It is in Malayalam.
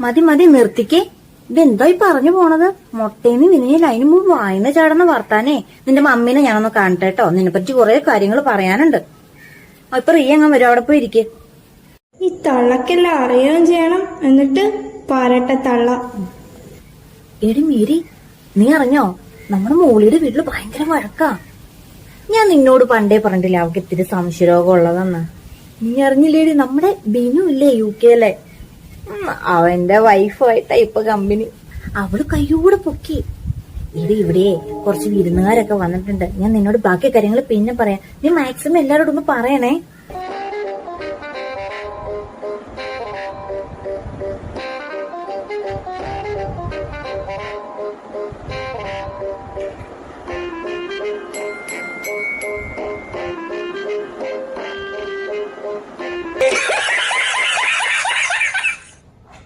മതി മതി നിർത്തിക്കേ. ഇതെന്തായി പറഞ്ഞു പോണത്? മുട്ടേന്ന് വിനിഞ്ഞില്ല, അതിന് മുമ്പ് വായന ചാടുന്ന വർത്താനേ. നിന്റെ മമ്മീനെ ഞാനൊന്ന് കാണട്ടെ കേട്ടോ, നിന്നെ പറ്റി കുറെ കാര്യങ്ങൾ പറയാനുണ്ട്. ഇപ്പൊ റീ അങ്ങ് വരും, അവിടെ പോയി ഇരിക്കേ. ഈ തള്ളക്കെല്ലാം അറിയുകയും ചെയ്യണം, എന്നിട്ട് പാരട്ടെ തള്ള. എടി മീരി, നീ അറിഞ്ഞോ നമ്മുടെ മോളിയുടെ വീട്ടില് ഭയങ്കര വഴക്കാ. ഞാൻ നിന്നോട് പണ്ടേ പറഞ്ഞിട്ടില്ല അവൾക്ക് ഇത്തിരി സംശയരോഗം ഉള്ളതെന്ന്. നീ അറിഞ്ഞില്ലേടി? നമ്മുടെ ബിനു ഇല്ലേ UK-ലെ, അവന്റെ വൈഫായിട്ടാ ഇപ്പൊ കമ്പനി. അവള് കയ്യൂടെ പൊക്കി. ഇവിടെ കുറച്ച് വിരുന്നുകാരൊക്കെ വന്നിട്ടുണ്ട്. ഞാൻ നിന്നോട് ബാക്കി കാര്യങ്ങൾ പിന്നെ പറയാം. നീ മാക്സിമം എല്ലാവരോടും ഒന്ന് പറയണേ.